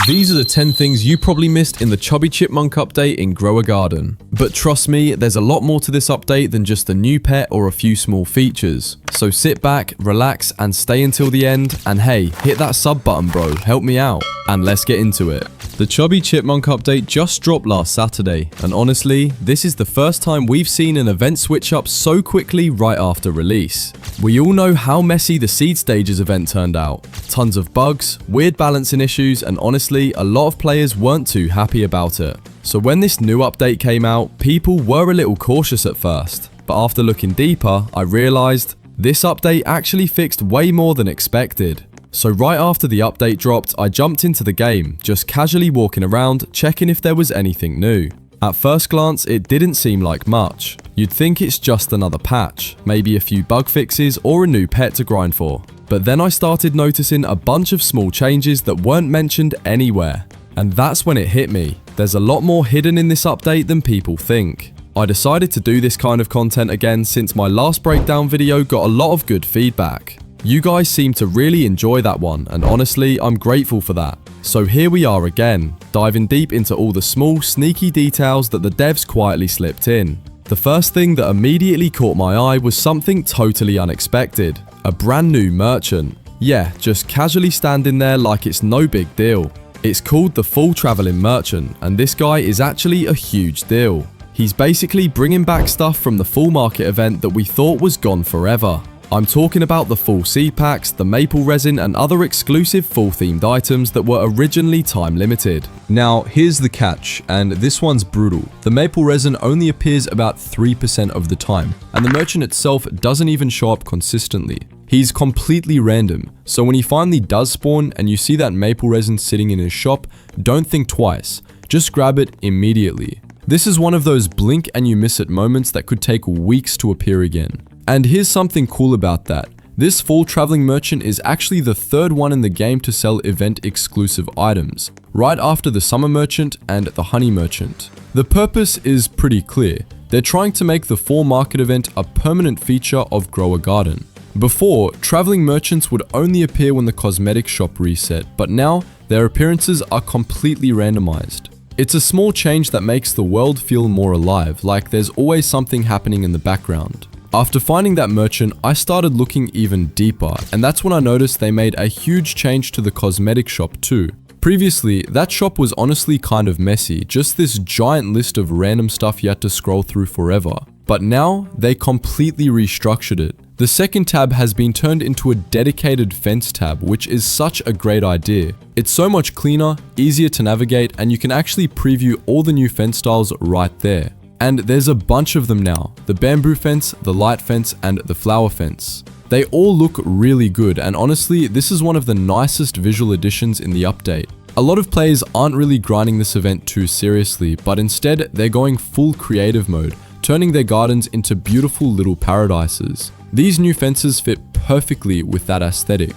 These are the 10 things you probably missed in the Chubby Chipmunk update in Grow a Garden. But trust me, there's a lot more to this update than just a new pet or a few small features. So sit back, relax, and stay until the end, and hey, hit that sub button bro, help me out. And let's get into it. The Chubby Chipmunk update just dropped last Saturday, and honestly, this is the first time we've seen an event switch up so quickly right after release. We all know how messy the Seed Stages event turned out. Tons of bugs, weird balancing issues, and honestly, a lot of players weren't too happy about it. So when this new update came out, people were a little cautious at first, but after looking deeper, I realized this update actually fixed way more than expected. So right after the update dropped, I jumped into the game, just casually walking around, checking if there was anything new. At first glance, it didn't seem like much. You'd think it's just another patch, maybe a few bug fixes or a new pet to grind for. But then I started noticing a bunch of small changes that weren't mentioned anywhere. And that's when it hit me. There's a lot more hidden in this update than people think. I decided to do this kind of content again since my last breakdown video got a lot of good feedback. You guys seem to really enjoy that one, and honestly, I'm grateful for that. So here we are again, diving deep into all the small, sneaky details that the devs quietly slipped in. The first thing that immediately caught my eye was something totally unexpected. A brand new merchant. Yeah, just casually standing there like it's no big deal. It's called the Full Traveling Merchant, and this guy is actually a huge deal. He's basically bringing back stuff from the Full Market event that we thought was gone forever. I'm talking about the full seed packs, the maple resin, and other exclusive full themed items that were originally time limited. Now, here's the catch, and this one's brutal. The maple resin only appears about 3% of the time, and the merchant itself doesn't even show up consistently. He's completely random, so when he finally does spawn and you see that maple resin sitting in his shop, don't think twice, just grab it immediately. This is one of those blink and you miss it moments that could take weeks to appear again. And here's something cool about that. This Full Traveling Merchant is actually the third one in the game to sell event exclusive items, right after the Summer Merchant and the Honey Merchant. The purpose is pretty clear. They're trying to make the Fall Market event a permanent feature of Grow a Garden. Before, traveling merchants would only appear when the Cosmetic shop reset, but now their appearances are completely randomized. It's a small change that makes the world feel more alive, like there's always something happening in the background. After finding that merchant, I started looking even deeper, and that's when I noticed they made a huge change to the Cosmetic shop too. Previously, that shop was honestly kind of messy, just this giant list of random stuff you had to scroll through forever. But now, they completely restructured it. The second tab has been turned into a dedicated fence tab, which is such a great idea. It's so much cleaner, easier to navigate, and you can actually preview all the new fence styles right there. And there's a bunch of them now, the bamboo fence, the light fence, and the flower fence. They all look really good, and honestly, this is one of the nicest visual additions in the update. A lot of players aren't really grinding this event too seriously, but instead, they're going full creative mode, turning their gardens into beautiful little paradises. These new fences fit perfectly with that aesthetic.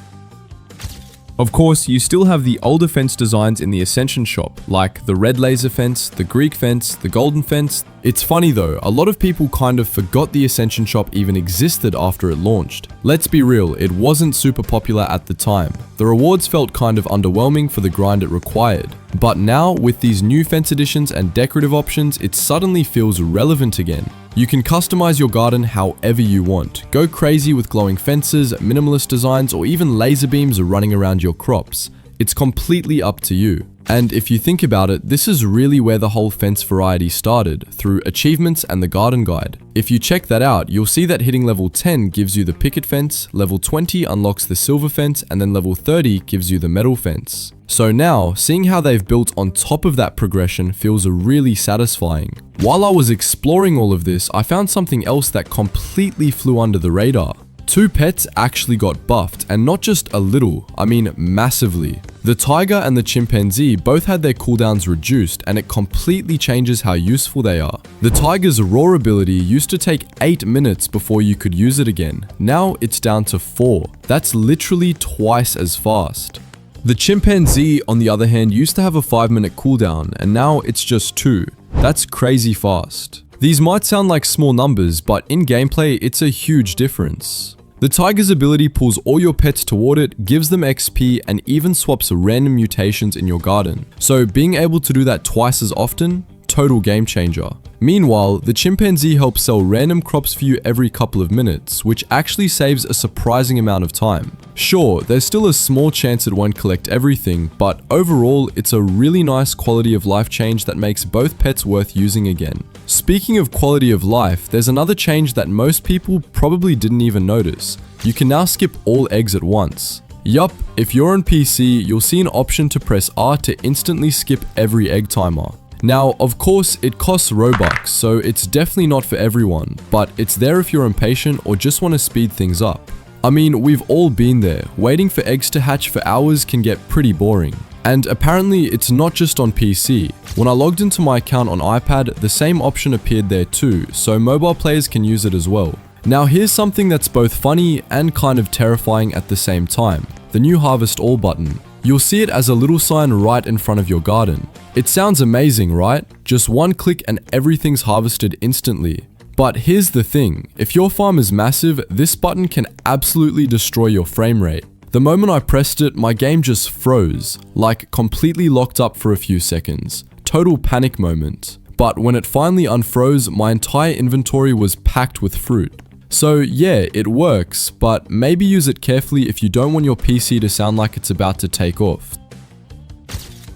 Of course, you still have the older fence designs in the Ascension shop, like the red laser fence, the Greek fence, the golden fence. It's funny though, a lot of people kind of forgot the Ascension shop even existed after it launched. Let's be real, it wasn't super popular at the time. The rewards felt kind of underwhelming for the grind it required. But now, with these new fence additions and decorative options, it suddenly feels relevant again. You can customize your garden however you want. Go crazy with glowing fences, minimalist designs, or even laser beams running around your crops. It's completely up to you. And if you think about it, this is really where the whole fence variety started, through achievements and the garden guide. If you check that out, you'll see that hitting level 10 gives you the picket fence, level 20 unlocks the silver fence, and then level 30 gives you the metal fence. So now, seeing how they've built on top of that progression feels really satisfying. While I was exploring all of this, I found something else that completely flew under the radar. Two pets actually got buffed, and not just a little, I mean massively. The tiger and the chimpanzee both had their cooldowns reduced, and it completely changes how useful they are. The tiger's roar ability used to take 8 minutes before you could use it again. Now it's down to 4. That's literally twice as fast. The chimpanzee, on the other hand, used to have a 5-minute cooldown, and now it's just 2. That's crazy fast. These might sound like small numbers, but in gameplay, it's a huge difference. The The tiger's ability pulls all your pets toward it, gives them XP, and even swaps random mutations in your garden. So being able to do that twice as often, total game changer. Meanwhile, the chimpanzee helps sell random crops for you every couple of minutes, which actually saves a surprising amount of time. Sure, there's still a small chance it won't collect everything, but overall, it's a really nice quality of life change that makes both pets worth using again. Speaking of quality of life, there's another change that most people probably didn't even notice. You can now skip all eggs at once. Yup, if you're on PC, you'll see an option to press R to instantly skip every egg timer. Now, of course, it costs Robux, so it's definitely not for everyone, but it's there if you're impatient or just want to speed things up. I mean, we've all been there. Waiting for eggs to hatch for hours can get pretty boring. And apparently, it's not just on PC. When I logged into my account on iPad, the same option appeared there too, so mobile players can use it as well. Now here's something that's both funny and kind of terrifying at the same time. The new Harvest All button. You'll see it as a little sign right in front of your garden. It sounds amazing, right? Just one click and everything's harvested instantly. But here's the thing, if your farm is massive, this button can absolutely destroy your frame rate. The moment I pressed it, my game just froze, like completely locked up for a few seconds. Total panic moment. But when it finally unfroze, my entire inventory was packed with fruit. So yeah, it works, but maybe use it carefully if you don't want your PC to sound like it's about to take off.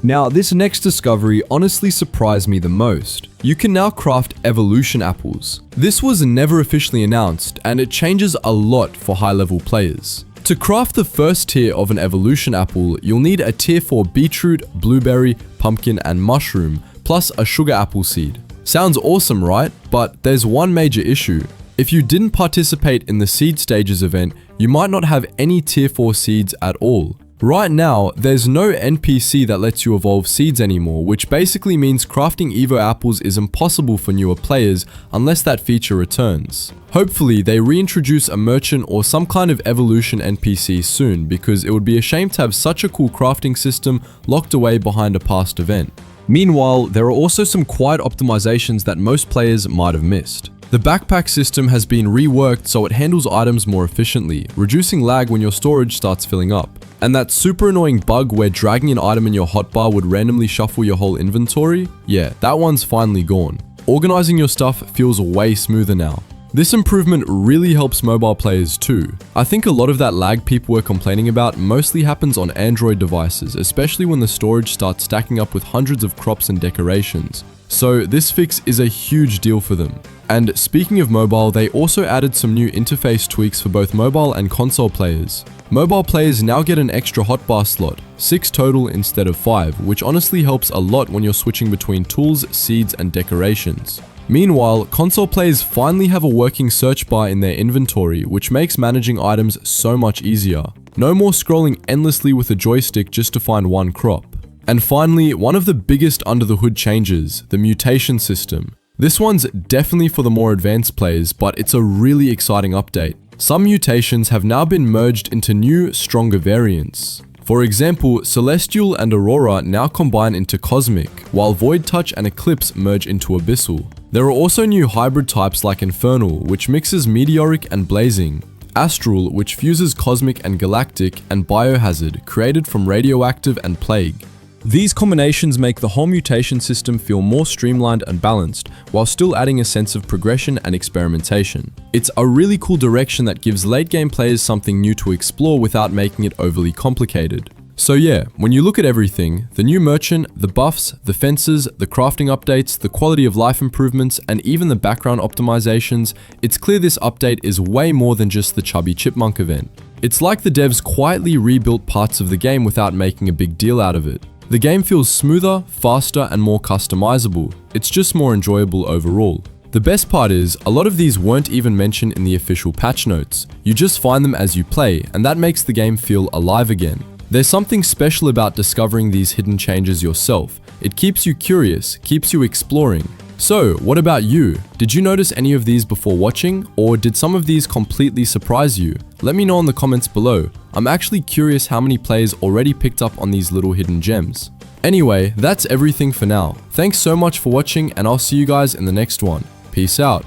Now, this next discovery honestly surprised me the most. You can now craft evolution apples. This was never officially announced, and it changes a lot for high-level players. To craft the first tier of an evolution apple, you'll need a tier 4 beetroot, blueberry, pumpkin, and mushroom, plus a sugar apple seed. Sounds awesome, right? But there's one major issue. If you didn't participate in the seed stages event, you might not have any tier 4 seeds at all. Right now, there's no NPC that lets you evolve seeds anymore, which basically means crafting Evo apples is impossible for newer players unless that feature returns. Hopefully, they reintroduce a merchant or some kind of evolution NPC soon, because it would be a shame to have such a cool crafting system locked away behind a past event. Meanwhile, there are also some quiet optimizations that most players might have missed. The backpack system has been reworked so it handles items more efficiently, reducing lag when your storage starts filling up. And that super annoying bug where dragging an item in your hotbar would randomly shuffle your whole inventory? Yeah, that one's finally gone. Organizing your stuff feels way smoother now. This improvement really helps mobile players too. I think a lot of that lag people were complaining about mostly happens on Android devices, especially when the storage starts stacking up with hundreds of crops and decorations. So this fix is a huge deal for them. And speaking of mobile, they also added some new interface tweaks for both mobile and console players. Mobile players now get an extra hotbar slot, 6 total instead of 5, which honestly helps a lot when you're switching between tools, seeds, and decorations. Meanwhile, console players finally have a working search bar in their inventory, which makes managing items so much easier. No more scrolling endlessly with a joystick just to find one crop. And finally, one of the biggest under the hood changes, the mutation system. This one's definitely for the more advanced players, but it's a really exciting update. Some mutations have now been merged into new, stronger variants. For example, Celestial and Aurora now combine into Cosmic, while Void Touch and Eclipse merge into Abyssal. There are also new hybrid types like Infernal, which mixes Meteoric and Blazing, Astral, which fuses Cosmic and Galactic, and Biohazard, created from Radioactive and Plague. These combinations make the whole mutation system feel more streamlined and balanced, while still adding a sense of progression and experimentation. It's a really cool direction that gives late game players something new to explore without making it overly complicated. So yeah, when you look at everything, the new merchant, the buffs, the fences, the crafting updates, the quality of life improvements, and even the background optimizations, it's clear this update is way more than just the Chubby Chipmunk event. It's like the devs quietly rebuilt parts of the game without making a big deal out of it. The game feels smoother, faster, and more customizable. It's just more enjoyable overall. The best part is, a lot of these weren't even mentioned in the official patch notes. You just find them as you play, and that makes the game feel alive again. There's something special about discovering these hidden changes yourself. It keeps you curious, keeps you exploring. So, what about you? Did you notice any of these before watching, or did some of these completely surprise you? Let me know in the comments below. I'm actually curious how many players already picked up on these little hidden gems. Anyway, that's everything for now. Thanks so much for watching, and I'll see you guys in the next one. Peace out.